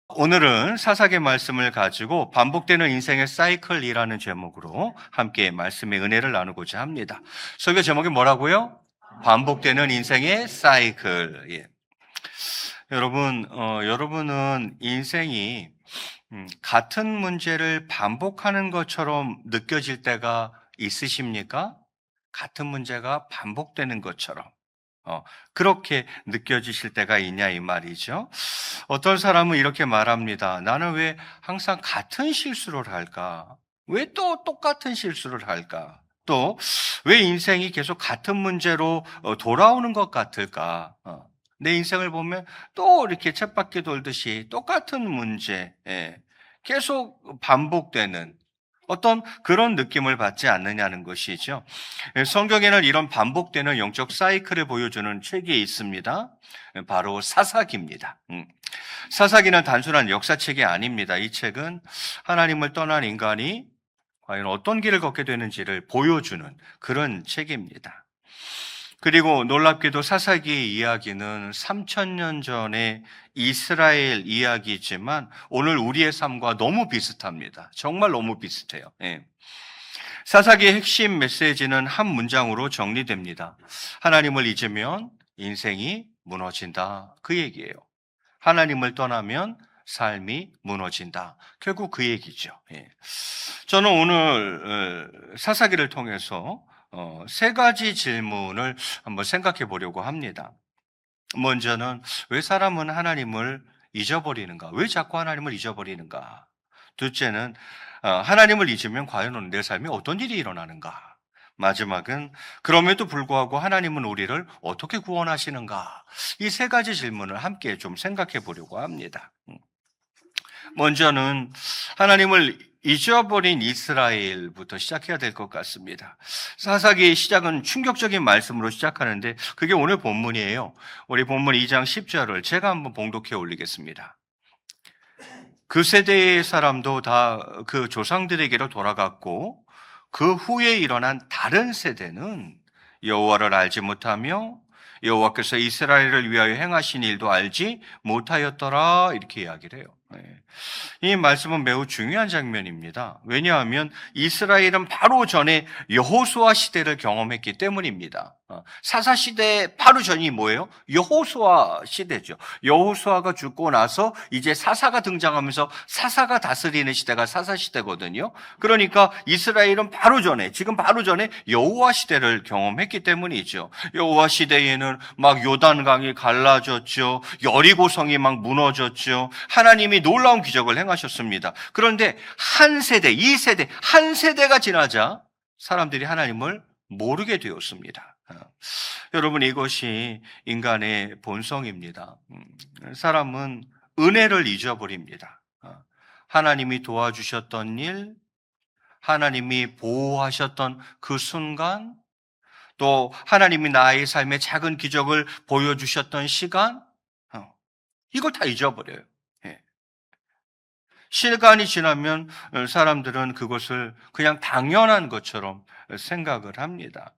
오늘은 사사기 말씀을 가지고 반복되는 인생의 사이클이라는 제목으로 함께 말씀의 은혜를 나누고자 합니다. 설교 제목이 뭐라고요? 반복되는 인생의 사이클. 예. 여러분은 인생이 같은 문제를 반복하는 것처럼 느껴질 때가 있으십니까? 같은 문제가 반복되는 것처럼. 어, 그렇게 느껴지실 때가 있냐 이 말이죠. 어떤 사람은 이렇게 말합니다. 나는 왜 항상 같은 실수를 할까? 왜 또 똑같은 실수를 할까? 또 왜 인생이 계속 같은 문제로 돌아오는 것 같을까? 내 인생을 보면 또 이렇게 쳇바퀴 돌듯이 똑같은 문제, 계속 반복되는 어떤 그런 느낌을 받지 않느냐는 것이죠. 성경에는 이런 반복되는 영적 사이클을 보여주는 책이 있습니다. 바로 사사기입니다. 사사기는 단순한 역사책이 아닙니다. 이 책은 하나님을 떠난 인간이 과연 어떤 길을 걷게 되는지를 보여주는 그런 책입니다. 그리고 놀랍게도 사사기의 이야기는 3000년 전의 이스라엘 이야기지만 오늘 우리의 삶과 너무 비슷합니다. 정말 너무 비슷해요. 예. 사사기의 핵심 메시지는 한 문장으로 정리됩니다. 하나님을 잊으면 인생이 무너진다. 그 얘기예요. 하나님을 떠나면 삶이 무너진다. 결국 그 얘기죠. 예. 저는 오늘 사사기를 통해서 세 가지 질문을 한번 생각해 보려고 합니다. 먼저는 왜 사람은 하나님을 잊어버리는가? 왜 자꾸 하나님을 잊어버리는가? 둘째는 하나님을 잊으면 과연 내 삶에 어떤 일이 일어나는가? 마지막은 그럼에도 불구하고 하나님은 우리를 어떻게 구원하시는가? 이 세 가지 질문을 함께 좀 생각해 보려고 합니다. 먼저는 하나님을 잊어버린 이스라엘부터 시작해야 될 것 같습니다. 사사기의 시작은 충격적인 말씀으로 시작하는데 그게 오늘 본문이에요. 우리 본문 2장 10절을 제가 한번 봉독해 올리겠습니다. 그 세대의 사람도 다 그 조상들에게로 돌아갔고 그 후에 일어난 다른 세대는 여호와를 알지 못하며 여호와께서 이스라엘을 위하여 행하신 일도 알지 못하였더라 이렇게 이야기를 해요. 이 말씀은 매우 중요한 장면입니다. 왜냐하면 이스라엘은 바로 전에 여호수아 시대를 경험했기 때문입니다. 사사 시대 바로 전이 뭐예요? 여호수아 시대죠. 여호수아가 죽고 나서 이제 사사가 등장하면서 사사가 다스리는 시대가 사사 시대거든요. 그러니까 이스라엘은 지금 바로 전에 여호와 시대를 경험했기 때문이죠. 여호와 시대에는 막 요단강이 갈라졌죠. 여리고성이 막 무너졌죠. 하나님이 놀라운 기적을 행하셨습니다. 그런데 한 세대가 지나자 사람들이 하나님을 모르게 되었습니다. 여러분, 이것이 인간의 본성입니다. 사람은 은혜를 잊어버립니다. 하나님이 도와주셨던 일, 하나님이 보호하셨던 그 순간, 또 하나님이 나의 삶에 작은 기적을 보여주셨던 시간, 이걸 다 잊어버려요. 예. 시간이 지나면 사람들은 그것을 그냥 당연한 것처럼 생각을 합니다.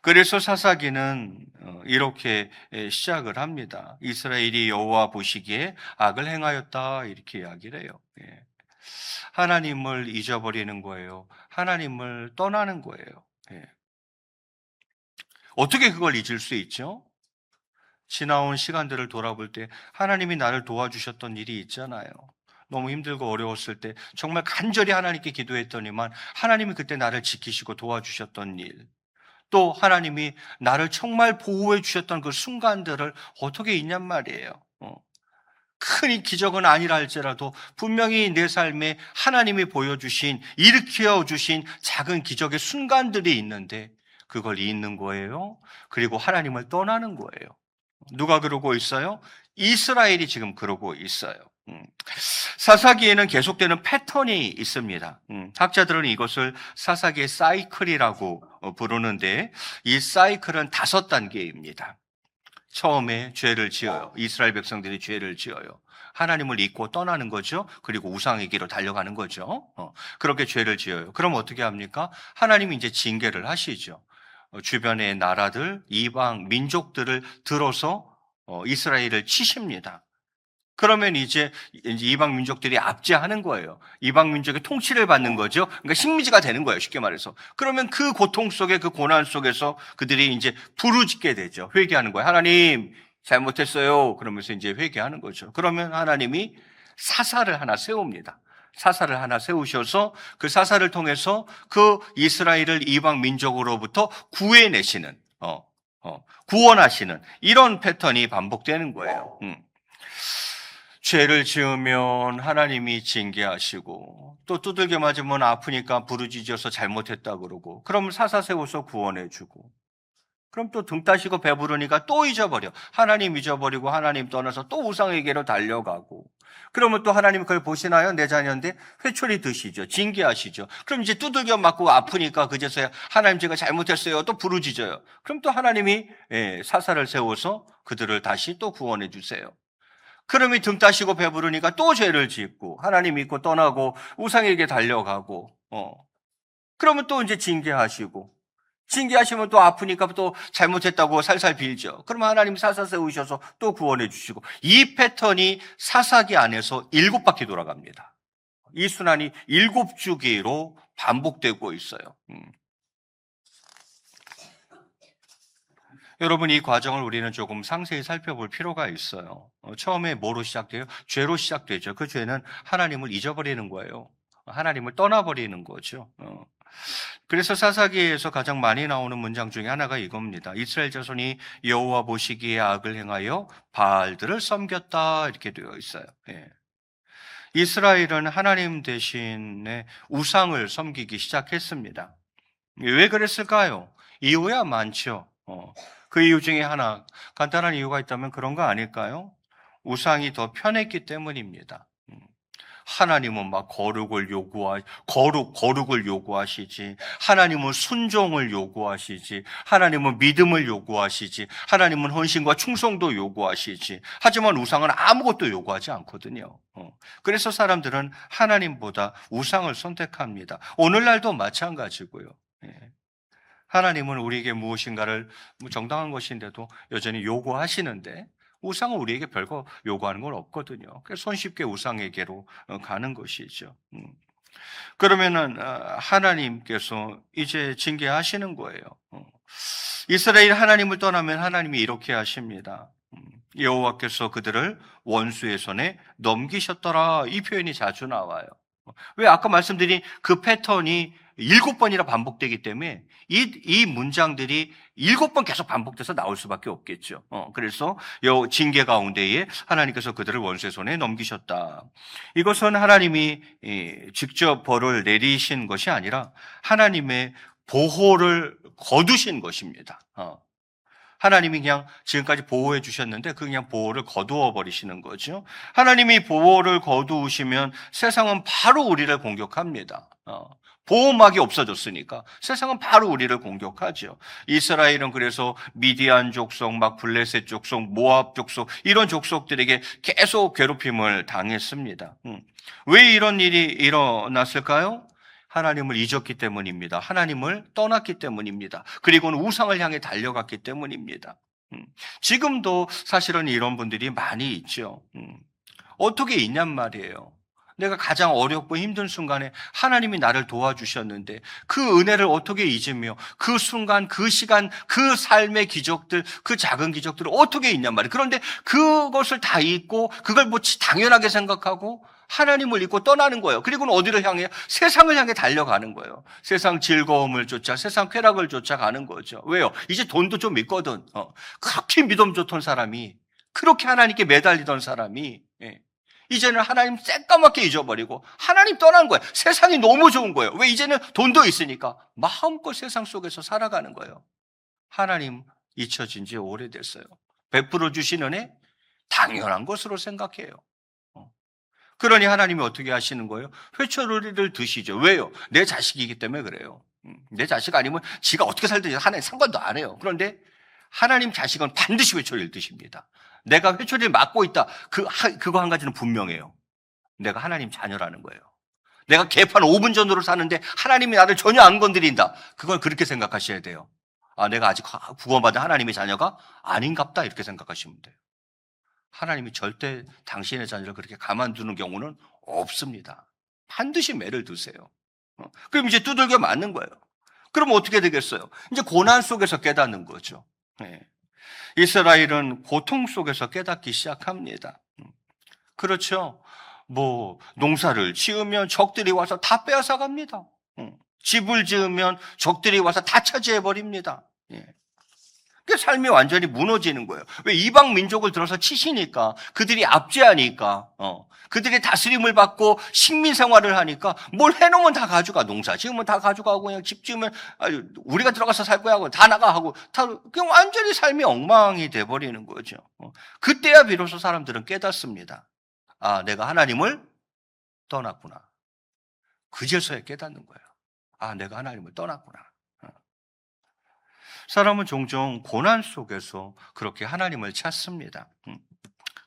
그래서 사사기는 이렇게 시작을 합니다. 이스라엘이 여호와 보시기에 악을 행하였다 이렇게 이야기를 해요. 예. 하나님을 잊어버리는 거예요. 하나님을 떠나는 거예요. 예. 어떻게 그걸 잊을 수 있죠? 지나온 시간들을 돌아볼 때 하나님이 나를 도와주셨던 일이 있잖아요. 너무 힘들고 어려웠을 때 정말 간절히 하나님께 기도했더니만 하나님이 그때 나를 지키시고 도와주셨던 일, 또 하나님이 나를 정말 보호해 주셨던 그 순간들을 어떻게 잊냔 말이에요. 큰 기적은 아니라 할지라도 분명히 내 삶에 하나님이 보여주신, 일으켜 주신 작은 기적의 순간들이 있는데 그걸 잊는 거예요. 그리고 하나님을 떠나는 거예요. 누가 그러고 있어요? 이스라엘이 지금 그러고 있어요. 사사기에는 계속되는 패턴이 있습니다. 학자들은 이것을 사사기의 사이클이라고 부르는데 이 사이클은 5단계입니다. 처음에 죄를 지어요. 이스라엘 백성들이 죄를 지어요. 하나님을 잊고 떠나는 거죠. 그리고 우상에게로 달려가는 거죠. 그렇게 죄를 지어요. 그럼 어떻게 합니까? 하나님이 이제 징계를 하시죠. 주변의 나라들, 이방 민족들을 들어서 이스라엘을 치십니다. 그러면 이제 이방 민족들이 압제하는 거예요. 이방 민족의 통치를 받는 거죠. 그러니까 식민지가 되는 거예요. 쉽게 말해서. 그러면 그 고통 속에, 그 고난 속에서 그들이 이제 부르짖게 되죠. 회개하는 거예요. 하나님, 잘못했어요. 그러면서 이제 회개하는 거죠. 그러면 하나님이 사사를 하나 세웁니다. 사사를 하나 세우셔서 그 사사를 통해서 그 이스라엘을 이방 민족으로부터 구해내시는, 구원하시는 이런 패턴이 반복되는 거예요. 죄를 지으면 하나님이 징계하시고, 또 두들겨 맞으면 아프니까 부르짖어서 잘못했다 그러고, 그럼 사사 세워서 구원해주고, 그럼 또 등 따시고 배부르니까 또 잊어버려. 하나님 잊어버리고 하나님 떠나서 또 우상에게로 달려가고, 그러면 또 하나님 그걸 보시나요? 내 자녀인데 회초리 드시죠. 징계하시죠. 그럼 이제 두들겨 맞고 아프니까 그제서야 하나님 제가 잘못했어요. 또 부르짖어요. 그럼 또 하나님이 사사를 세워서 그들을 다시 또 구원해 주세요. 그러면 등 따시고 배부르니까 또 죄를 짓고 하나님 믿고 떠나고 우상에게 달려가고, 그러면 또 이제 징계하시면 또 아프니까 또 잘못했다고 살살 빌죠. 그러면 하나님 사사 세우셔서 또 구원해 주시고, 이 패턴이 사사기 안에서 7바퀴 돌아갑니다. 이 순환이 7주기로 반복되고 있어요. 여러분, 이 과정을 우리는 조금 상세히 살펴볼 필요가 있어요. 처음에 뭐로 시작돼요? 죄로 시작되죠. 그 죄는 하나님을 잊어버리는 거예요. 하나님을 떠나버리는 거죠. 그래서 사사기에서 가장 많이 나오는 문장 중에 하나가 이겁니다. 이스라엘 자손이 여호와 보시기에 악을 행하여 바알들을 섬겼다, 이렇게 되어 있어요. 이스라엘은 하나님 대신에 우상을 섬기기 시작했습니다. 왜 그랬을까요? 이유야 많죠. 그 이유 중에 하나, 간단한 이유가 있다면 그런 거 아닐까요? 우상이 더 편했기 때문입니다. 하나님은 막 거룩을 요구하시지. 하나님은 순종을 요구하시지. 하나님은 믿음을 요구하시지. 하나님은 헌신과 충성도 요구하시지. 하지만 우상은 아무것도 요구하지 않거든요. 그래서 사람들은 하나님보다 우상을 선택합니다. 오늘날도 마찬가지고요. 하나님은 우리에게 무엇인가를 정당한 것인데도 여전히 요구하시는데, 우상은 우리에게 별거 요구하는 건 없거든요. 그래서 손쉽게 우상에게로 가는 것이죠. 그러면은 하나님께서 이제 징계하시는 거예요. 이스라엘 하나님을 떠나면 하나님이 이렇게 하십니다. 여호와께서 그들을 원수의 손에 넘기셨더라, 이 표현이 자주 나와요. 왜? 아까 말씀드린 그 패턴이 7번이나 반복되기 때문에 이 문장들이 7번 계속 반복돼서 나올 수밖에 없겠죠. 그래서 이 징계 가운데에 하나님께서 그들을 원수의 손에 넘기셨다. 이것은 하나님이 직접 벌을 내리신 것이 아니라 하나님의 보호를 거두신 것입니다. 하나님이 그냥 지금까지 보호해 주셨는데 그냥 보호를 거두어 버리시는 거죠. 하나님이 보호를 거두시면 세상은 바로 우리를 공격합니다. 보호막이 없어졌으니까 세상은 바로 우리를 공격하죠. 이스라엘은 그래서 미디안 족속, 막 블레셋 족속, 모압 족속, 이런 족속들에게 계속 괴롭힘을 당했습니다. 왜 이런 일이 일어났을까요? 하나님을 잊었기 때문입니다. 하나님을 떠났기 때문입니다. 그리고는 우상을 향해 달려갔기 때문입니다. 지금도 사실은 이런 분들이 많이 있죠. 어떻게 있냔 말이에요. 내가 가장 어렵고 힘든 순간에 하나님이 나를 도와주셨는데 그 은혜를 어떻게 잊으며 그 순간, 그 시간, 그 삶의 기적들, 그 작은 기적들을 어떻게 잊냔 말이에요. 그런데 그것을 다 잊고 그걸 뭐 당연하게 생각하고 하나님을 잊고 떠나는 거예요. 그리고는 어디를 향해? 세상을 향해 달려가는 거예요. 세상 즐거움을 쫓아, 세상 쾌락을 쫓아가는 거죠. 왜요? 이제 돈도 좀 있거든. 그렇게 믿음 좋던 사람이, 그렇게 하나님께 매달리던 사람이 이제는 하나님 새까맣게 잊어버리고 하나님 떠난 거예요. 세상이 너무 좋은 거예요. 왜? 이제는 돈도 있으니까 마음껏 세상 속에서 살아가는 거예요. 하나님 잊혀진 지 오래됐어요. 베풀어 주시는 애 당연한 것으로 생각해요. 그러니 하나님이 어떻게 하시는 거예요? 회초리를 드시죠. 왜요? 내 자식이기 때문에 그래요. 내 자식 아니면 지가 어떻게 살든지 하나님 상관도 안 해요. 그런데 하나님 자식은 반드시 회초리를 드십니다. 내가 회초리를 맡고 있다. 그거 한 가지는 분명해요. 내가 하나님 자녀라는 거예요. 내가 개판 5분 전으로 사는데 하나님이 나를 전혀 안 건드린다. 그건 그렇게 생각하셔야 돼요. 내가 아직 구원받은 하나님의 자녀가 아닌갑다. 이렇게 생각하시면 돼요. 하나님이 절대 당신의 자녀를 그렇게 가만두는 경우는 없습니다. 반드시 매를 드세요. 그럼 이제 두들겨 맞는 거예요. 그럼 어떻게 되겠어요? 이제 고난 속에서 깨닫는 거죠. 네. 이스라엘은 고통 속에서 깨닫기 시작합니다. 그렇죠. 뭐 농사를 지으면 적들이 와서 다 빼앗아 갑니다. 집을 지으면 적들이 와서 다 차지해 버립니다. 예. 그 삶이 완전히 무너지는 거예요. 왜? 이방 민족을 들어서 치시니까, 그들이 압제하니까, 그들이 다스림을 받고 식민 생활을 하니까 뭘 해놓으면 다 가져가. 농사 지으면 다 가져가고, 그냥 집 지으면 우리가 들어가서 살 거야 하고 다 나가 하고, 다 그냥 완전히 삶이 엉망이 돼버리는 거죠. 그때야 비로소 사람들은 깨닫습니다. 아, 내가 하나님을 떠났구나. 그제서야 깨닫는 거예요. 아, 내가 하나님을 떠났구나. 사람은 종종 고난 속에서 그렇게 하나님을 찾습니다.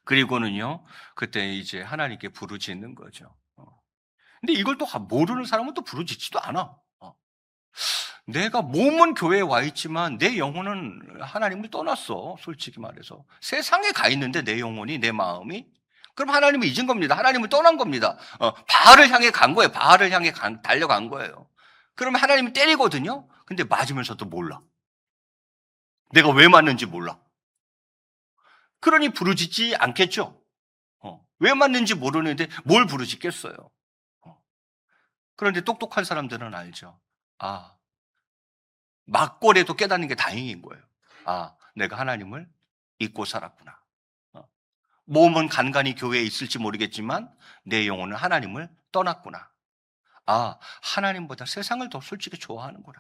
그리고는요, 그때 이제 하나님께 부르짖는 거죠. 근데 이걸 또 모르는 사람은 또 부르짖지도 않아. 내가 몸은 교회에 와 있지만 내 영혼은 하나님을 떠났어. 솔직히 말해서. 세상에 가 있는데 내 영혼이, 내 마음이. 그럼 하나님을 잊은 겁니다. 하나님을 떠난 겁니다. 바알을 향해 간 거예요. 바알을 향해 달려간 거예요. 그러면 하나님이 때리거든요. 근데 맞으면서도 몰라. 내가 왜 맞는지 몰라. 그러니 부르짖지 않겠죠. 왜 맞는지 모르는데 뭘 부르짖겠어요. 그런데 똑똑한 사람들은 알죠. 아, 맞고래도 깨닫는 게 다행인 거예요. 아, 내가 하나님을 잊고 살았구나. 몸은 간간히 교회에 있을지 모르겠지만 내 영혼은 하나님을 떠났구나. 아, 하나님보다 세상을 더 솔직히 좋아하는구나.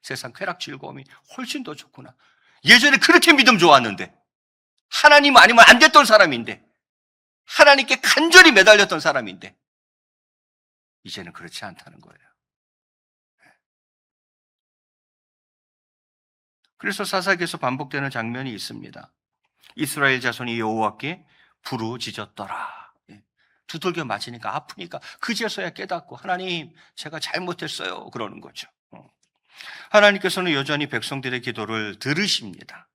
세상 쾌락 즐거움이 훨씬 더 좋구나. 예전에 그렇게 믿음 좋았는데, 하나님 아니면 안 됐던 사람인데, 하나님께 간절히 매달렸던 사람인데, 이제는 그렇지 않다는 거예요. 그래서 사사기에서 반복되는 장면이 있습니다. 이스라엘 자손이 여호와께 부르짖었더라. 두들겨 맞으니까 아프니까 그제서야 깨닫고, 하나님 제가 잘못했어요, 그러는 거죠. 하나님께서는 여전히 백성들의 기도를 들으십니다.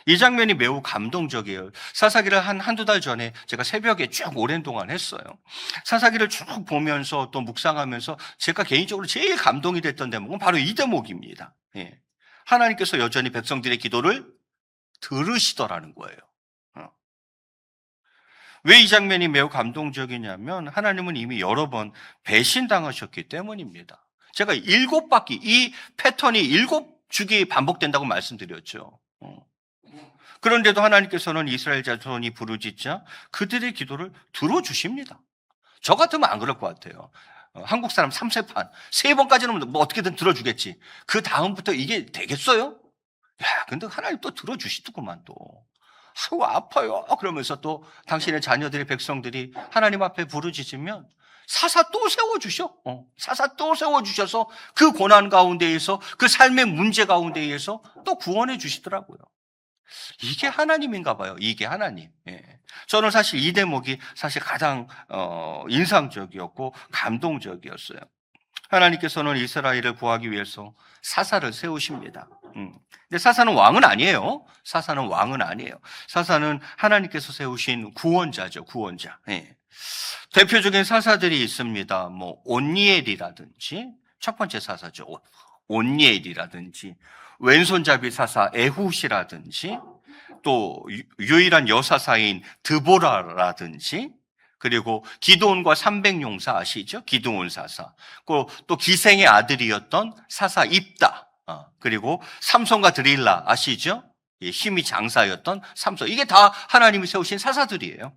이 장면이 매우 감동적이에요. 사사기를 한두 달 전에 제가 새벽에 쭉 오랜 동안 했어요. 사사기를 쭉 보면서 또 묵상하면서 제가 개인적으로 제일 감동이 됐던 대목은 바로 이 대목입니다. 하나님께서 여전히 백성들의 기도를 들으시더라는 거예요. 왜 이 장면이 매우 감동적이냐면, 하나님은 이미 여러 번 배신당하셨기 때문입니다. 제가 7바퀴, 이 패턴이 7주기 반복된다고 말씀드렸죠. 그런데도 하나님께서는 이스라엘 자손이 부르짖자 그들의 기도를 들어주십니다. 저 같으면 안 그럴 것 같아요. 한국 사람 3세판 3번까지는 뭐 어떻게든 들어주겠지. 그 다음부터 이게 되겠어요? 야, 근데 하나님 또 들어주시더구만 또. 아이고 아파요 그러면서 또 당신의 자녀들이, 백성들이 하나님 앞에 부르짖으면 사사 또 세워주셔. 사사 또 세워주셔서 그 고난 가운데에서, 그 삶의 문제 가운데에서 또 구원해 주시더라고요. 이게 하나님인가 봐요. 이게 하나님. 저는 사실 이 대목이 사실 가장 인상적이었고 감동적이었어요. 하나님께서는 이스라엘을 구하기 위해서 사사를 세우십니다. 근데 사사는 왕은 아니에요. 사사는 왕은 아니에요. 사사는 하나님께서 세우신 구원자죠. 구원자. 대표적인 사사들이 있습니다. 뭐 온니엘이라든지, 첫 번째 사사죠. 온니엘이라든지, 왼손잡이 사사 에훗이라든지, 또 유일한 여사사인 드보라라든지, 그리고 기드온과 300용사 아시죠? 기드온 사사. 또 기생의 아들이었던 사사 입다. 그리고 삼손과 드릴라 아시죠? 힘이 장사였던 삼손. 이게 다 하나님이 세우신 사사들이에요.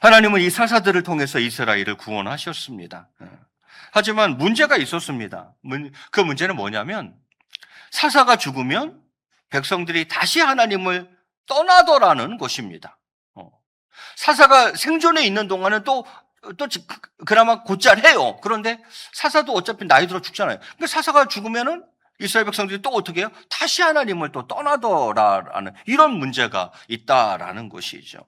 하나님은 이 사사들을 통해서 이스라엘을 구원하셨습니다. 하지만 문제가 있었습니다. 그 문제는 뭐냐면, 사사가 죽으면 백성들이 다시 하나님을 떠나더라는 것입니다. 사사가 생존해 있는 동안은 또 그나마 곧잘 해요. 그런데 사사도 어차피 나이 들어 죽잖아요. 그러니까 사사가 죽으면은 이스라엘 백성들이 또 어떻게 해요? 다시 하나님을 또 떠나더라라는 이런 문제가 있다라는 것이죠.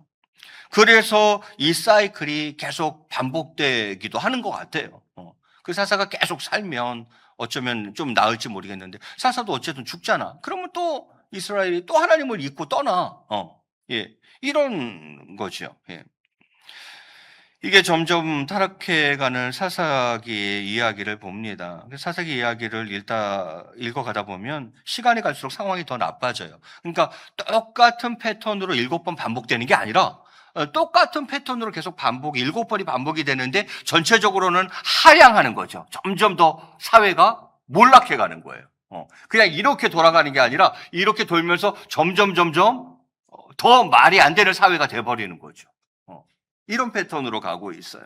그래서 이 사이클이 계속 반복되기도 하는 것 같아요. 그 사사가 계속 살면 어쩌면 좀 나을지 모르겠는데, 사사도 어쨌든 죽잖아. 그러면 또 이스라엘이 또 하나님을 잊고 떠나. 예, 이런 거죠. 예. 이게 점점 타락해가는 사사기의 이야기를 봅니다. 사사기 이야기를 읽어가다 보면 시간이 갈수록 상황이 더 나빠져요. 그러니까 똑같은 패턴으로 7번 반복되는 게 아니라 똑같은 패턴으로 계속 반복, 7번이 반복이 되는데 전체적으로는 하향하는 거죠. 점점 더 사회가 몰락해가는 거예요. 그냥 이렇게 돌아가는 게 아니라 이렇게 돌면서 점점 더 말이 안 되는 사회가 돼버리는 거죠. 이런 패턴으로 가고 있어요.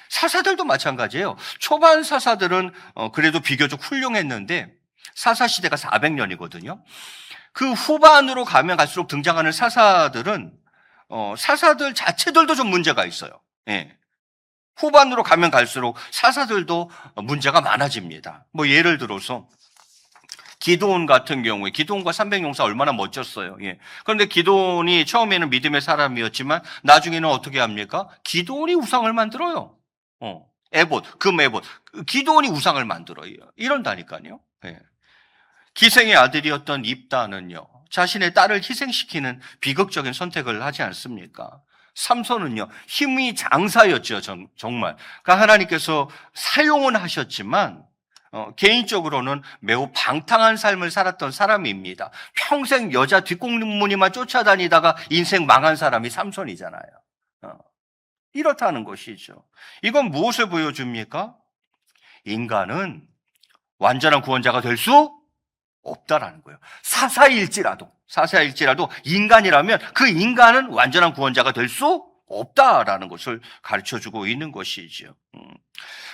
사사들도 마찬가지예요. 초반 사사들은 그래도 비교적 훌륭했는데 사사 시대가 400년이거든요. 그 후반으로 가면 갈수록 등장하는 사사들은 사사들 자체들도 좀 문제가 있어요. 예. 후반으로 가면 갈수록 사사들도 문제가 많아집니다. 뭐 예를 들어서 기드온 같은 경우에 기드온과 300용사 얼마나 멋졌어요. 예. 그런데 기드온이 처음에는 믿음의 사람이었지만 나중에는 어떻게 합니까? 기드온이 우상을 만들어요. 금 에봇. 기드온이 우상을 만들어요. 이런다니까요. 예. 기생의 아들이었던 입다는요. 자신의 딸을 희생시키는 비극적인 선택을 하지 않습니까? 삼손은요. 힘이 장사였죠. 정말. 그러니까 하나님께서 사용은 하셨지만 개인적으로는 매우 방탕한 삶을 살았던 사람입니다. 평생 여자 뒷공무니만 쫓아다니다가 인생 망한 사람이 삼손이잖아요. 이렇다는 것이죠. 이건 무엇을 보여줍니까? 인간은 완전한 구원자가 될 수 없다라는 거예요. 사사일지라도 인간이라면 그 인간은 완전한 구원자가 될 수 없다라는 것을 가르쳐주고 있는 것이죠.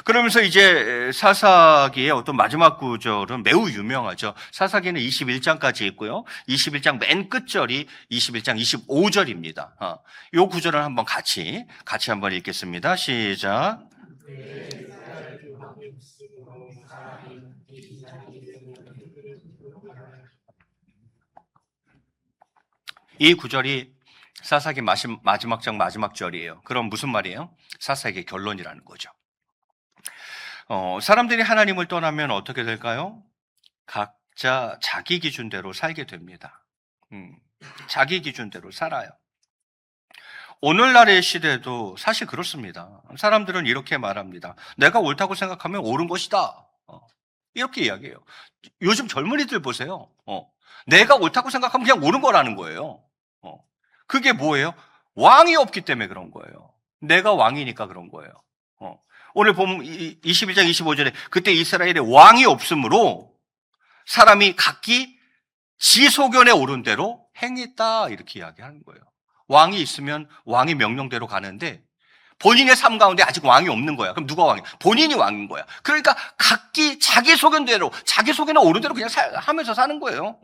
그러면서 이제 사사기의 어떤 마지막 구절은 매우 유명하죠. 사사기는 21장까지 있고요. 21장 맨 끝절이 21장 25절입니다. 이 구절을 한번 같이 한번 읽겠습니다. 시작. 이 구절이 사사기 마지막 장 마지막 절이에요. 그럼 무슨 말이에요? 사사기의 결론이라는 거죠. 사람들이 하나님을 떠나면 어떻게 될까요? 각자 자기 기준대로 살게 됩니다. 자기 기준대로 살아요. 오늘날의 시대도 사실 그렇습니다. 사람들은 이렇게 말합니다. 내가 옳다고 생각하면 옳은 것이다. 이렇게 이야기해요. 요즘 젊은이들 보세요. 내가 옳다고 생각하면 그냥 옳은 거라는 거예요. 그게 뭐예요? 왕이 없기 때문에 그런 거예요. 내가 왕이니까 그런 거예요. 오늘 보면 21장 25절에 그때 이스라엘에 왕이 없으므로 사람이 각기 지 소견에 오른 대로 행했다 이렇게 이야기하는 거예요. 왕이 있으면 왕의 명령대로 가는데 본인의 삶 가운데 아직 왕이 없는 거야. 그럼 누가 왕이야? 본인이 왕인 거야. 그러니까 각기 자기 소견대로 자기 소견에 오른 대로 그냥 하면서 사는 거예요.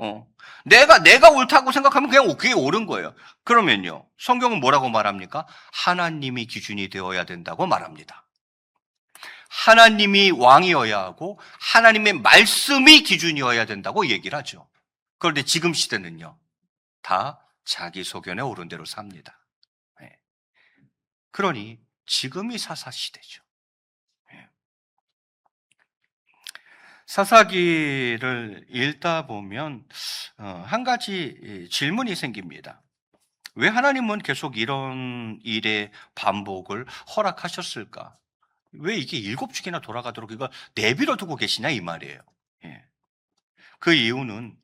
내가 옳다고 생각하면 그냥 그게 옳은 거예요. 그러면요. 성경은 뭐라고 말합니까? 하나님이 기준이 되어야 된다고 말합니다. 하나님이 왕이어야 하고 하나님의 말씀이 기준이어야 된다고 얘기를 하죠. 그런데 지금 시대는요. 다 자기 소견에 오른 대로 삽니다. 그러니 지금이 사사시대죠. 사사기를 읽다 보면 한 가지 질문이 생깁니다. 왜 하나님은 계속 이런 일의 반복을 허락하셨을까? 왜 이게 7주기나 돌아가도록 이걸 내버려 두고 계시냐 이 말이에요. 그 이유는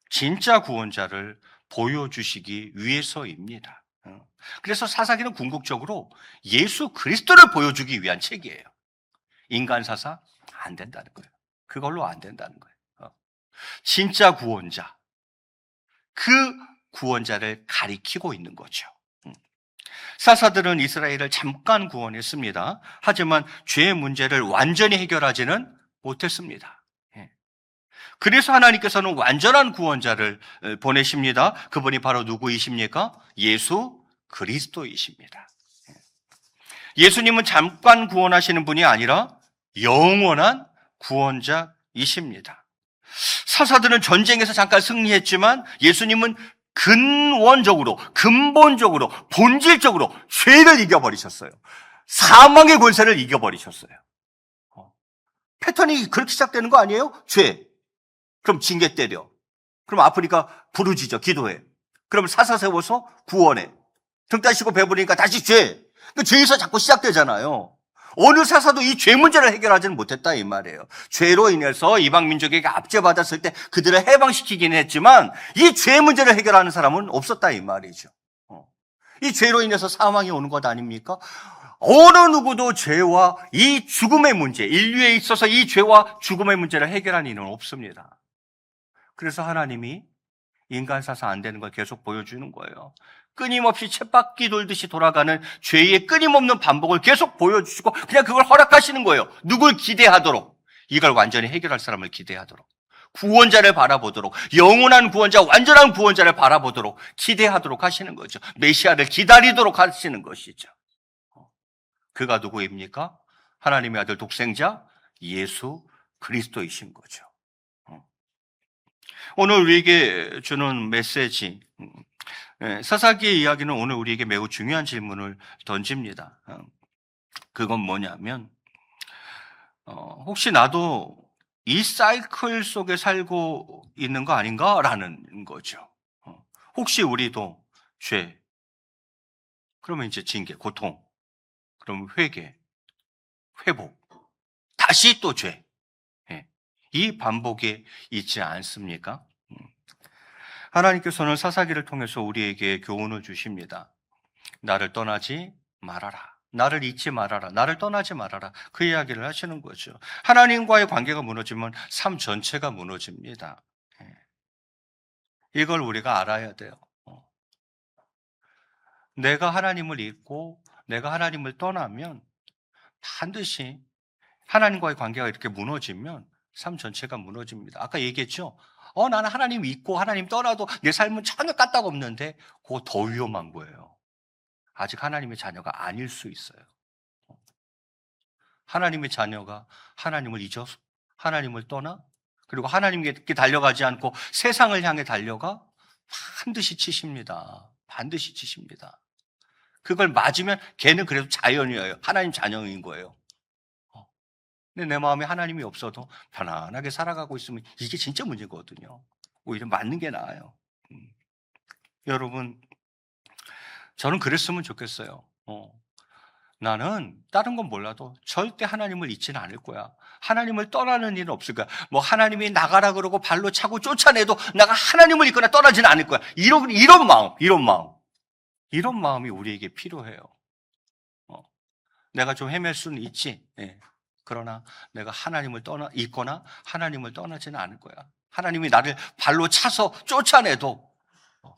진짜 구원자를 보여주시기 위해서입니다. 그래서 사사기는 궁극적으로 예수 그리스도를 보여주기 위한 책이에요. 인간 사사 안 된다는 거예요. 그걸로 안 된다는 거예요. 진짜 구원자, 그 구원자를 가리키고 있는 거죠. 사사들은 이스라엘을 잠깐 구원했습니다. 하지만 죄의 문제를 완전히 해결하지는 못했습니다. 그래서 하나님께서는 완전한 구원자를 보내십니다. 그분이 바로 누구이십니까? 예수 그리스도이십니다. 예수님은 잠깐 구원하시는 분이 아니라 영원한 구원자이십니다. 사사들은 전쟁에서 잠깐 승리했지만 예수님은 근본적으로, 본질적으로 죄를 이겨버리셨어요. 사망의 권세를 이겨버리셨어요. 패턴이 그렇게 시작되는 거 아니에요? 죄. 그럼 징계 때려. 그럼 아프니까 부르짖어, 기도해. 그럼 사사 세워서 구원해. 등 따시고 배부르니까 다시 죄. 그 죄에서 자꾸 시작되잖아요. 어느 사사도 이 죄 문제를 해결하지는 못했다 이 말이에요. 죄로 인해서 이방 민족에게 압제받았을 때 그들을 해방시키긴 했지만 이 죄 문제를 해결하는 사람은 없었다 이 말이죠. 이 죄로 인해서 사망이 오는 것 아닙니까? 어느 누구도 죄와 이 죽음의 문제, 인류에 있어서 이 죄와 죽음의 문제를 해결한 이는 없습니다. 그래서 하나님이 인간 사사 안 되는 걸 계속 보여주는 거예요. 끊임없이 쳇바퀴 돌듯이 돌아가는 죄의 끊임없는 반복을 계속 보여주시고 그냥 그걸 허락하시는 거예요. 누굴 기대하도록, 이걸 완전히 해결할 사람을 기대하도록, 구원자를 바라보도록, 영원한 구원자, 완전한 구원자를 바라보도록 기대하도록 하시는 거죠. 메시아를 기다리도록 하시는 것이죠. 그가 누구입니까? 하나님의 아들 독생자 예수 그리스도이신 거죠. 오늘 우리에게 주는 메시지, 사사기의 이야기는 오늘 우리에게 매우 중요한 질문을 던집니다. 그건 뭐냐면 혹시 나도 이 사이클 속에 살고 있는 거 아닌가라는 거죠. 혹시 우리도 죄, 그러면 이제 징계, 고통, 그럼 회개, 회복, 다시 또 죄, 이 반복에 있지 않습니까? 하나님께서는 사사기를 통해서 우리에게 교훈을 주십니다. 나를 떠나지 말아라. 나를 잊지 말아라. 나를 떠나지 말아라. 그 이야기를 하시는 거죠. 하나님과의 관계가 무너지면 삶 전체가 무너집니다. 이걸 우리가 알아야 돼요. 내가 하나님을 잊고 내가 하나님을 떠나면 반드시 하나님과의 관계가 이렇게 무너지면 삶 전체가 무너집니다. 아까 얘기했죠? 나는 하나님 잊고 하나님 떠나도 내 삶은 전혀 까딱없는데 그거 더 위험한 거예요. 아직 하나님의 자녀가 아닐 수 있어요. 하나님의 자녀가 하나님을 잊어서 하나님을 떠나 그리고 하나님께 달려가지 않고 세상을 향해 달려가 반드시 치십니다. 반드시 치십니다. 그걸 맞으면 걔는 그래도 자연이에요. 하나님 자녀인 거예요. 근데 내 마음에 하나님이 없어도 편안하게 살아가고 있으면 이게 진짜 문제거든요. 오히려 맞는 게 나아요. 여러분, 저는 그랬으면 좋겠어요. 나는 다른 건 몰라도 절대 하나님을 잊지는 않을 거야. 하나님을 떠나는 일은 없을 거야. 뭐 하나님이 나가라 그러고 발로 차고 쫓아내도 내가 하나님을 잊거나 떠나지는 않을 거야. 이런 마음이 우리에게 필요해요. 내가 좀 헤맬 수는 있지. 그러나 내가 하나님을 잊거나 하나님을 떠나지는 않을 거야. 하나님이 나를 발로 차서 쫓아내도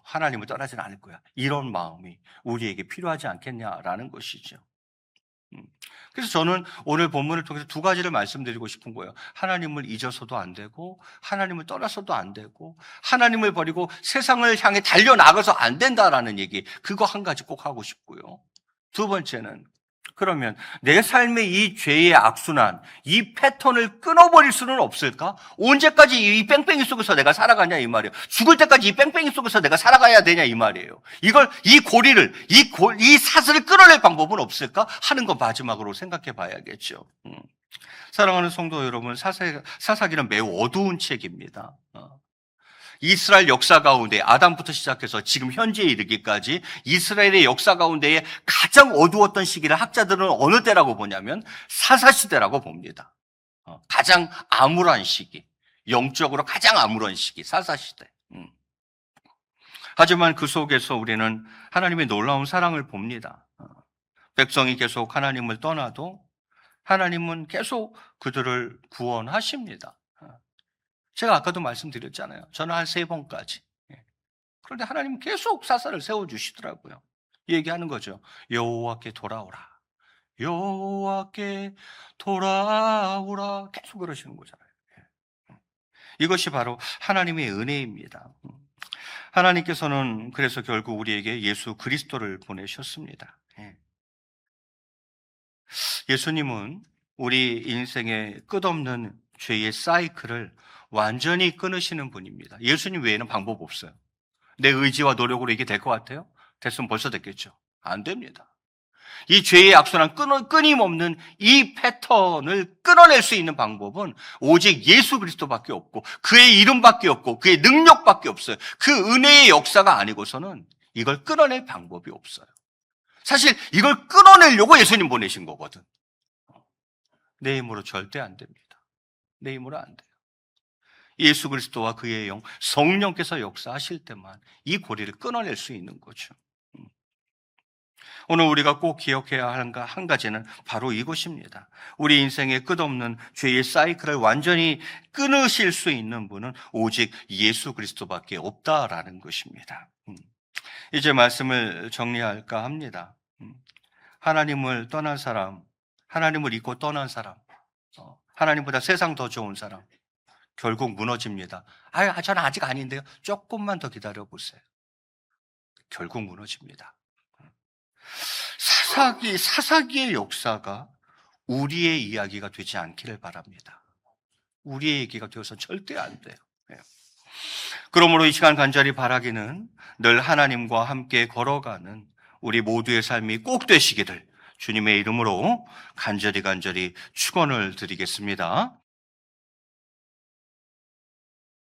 하나님을 떠나지는 않을 거야. 이런 마음이 우리에게 필요하지 않겠냐라는 것이죠. 그래서 저는 오늘 본문을 통해서 두 가지를 말씀드리고 싶은 거예요. 하나님을 잊어서도 안 되고 하나님을 떠나서도 안 되고 하나님을 버리고 세상을 향해 달려나가서 안 된다라는 얘기, 그거 한 가지 꼭 하고 싶고요. 두 번째는, 그러면 내 삶의 이 죄의 악순환, 이 패턴을 끊어버릴 수는 없을까? 언제까지 이 뺑뺑이 속에서 내가 살아가냐 이 말이에요. 죽을 때까지 이 뺑뺑이 속에서 내가 살아가야 되냐 이 말이에요. 이 고리를, 이 사슬을 끊어낼 방법은 없을까? 하는 거 마지막으로 생각해 봐야겠죠. 사랑하는 성도 여러분, 사사기는 매우 어두운 책입니다. 이스라엘 역사 가운데 아담부터 시작해서 지금 현재에 이르기까지 이스라엘의 역사 가운데에 가장 어두웠던 시기를 학자들은 어느 때라고 보냐면 사사시대라고 봅니다. 가장 암울한 시기, 영적으로 가장 암울한 시기, 사사시대. 하지만 그 속에서 우리는 하나님의 놀라운 사랑을 봅니다. 백성이 계속 하나님을 떠나도 하나님은 계속 그들을 구원하십니다. 제가 아까도 말씀드렸잖아요. 저는 한 3번까지. 그런데 하나님은 계속 사사를 세워주시더라고요. 얘기하는 거죠. 여호와께 돌아오라. 여호와께 돌아오라. 계속 그러시는 거잖아요. 이것이 바로 하나님의 은혜입니다. 하나님께서는 그래서 결국 우리에게 예수 그리스도를 보내셨습니다. 예수님은 우리 인생의 끝없는 죄의 사이클을 완전히 끊으시는 분입니다. 예수님 외에는 방법 없어요. 내 의지와 노력으로 이게 될 것 같아요? 됐으면 벌써 됐겠죠. 안 됩니다. 이 죄의 악순환 끊임없는 이 패턴을 끊어낼 수 있는 방법은 오직 예수 그리스도밖에 없고 그의 이름밖에 없고 그의 능력밖에 없어요. 그 은혜의 역사가 아니고서는 이걸 끊어낼 방법이 없어요. 사실 이걸 끊어내려고 예수님 보내신 거거든. 내 힘으로 절대 안 됩니다. 내 힘으로 안 돼요. 예수 그리스도와 그의 영, 성령께서 역사하실 때만 이 고리를 끊어낼 수 있는 거죠. 오늘 우리가 꼭 기억해야 하는 한 가지는 바로 이것입니다. 우리 인생의 끝없는 죄의 사이클을 완전히 끊으실 수 있는 분은 오직 예수 그리스도밖에 없다라는 것입니다. 이제 말씀을 정리할까 합니다. 하나님을 떠난 사람, 하나님을 잊고 떠난 사람, 하나님보다 세상 더 좋은 사람, 결국 무너집니다. 저는 아직 아닌데요. 조금만 더 기다려 보세요. 결국 무너집니다. 사사기의 역사가 우리의 이야기가 되지 않기를 바랍니다. 우리의 얘기가 되어서 절대 안 돼요. 그러므로 이 시간 간절히 바라기는 늘 하나님과 함께 걸어가는 우리 모두의 삶이 꼭 되시기를 주님의 이름으로 간절히 축원을 드리겠습니다.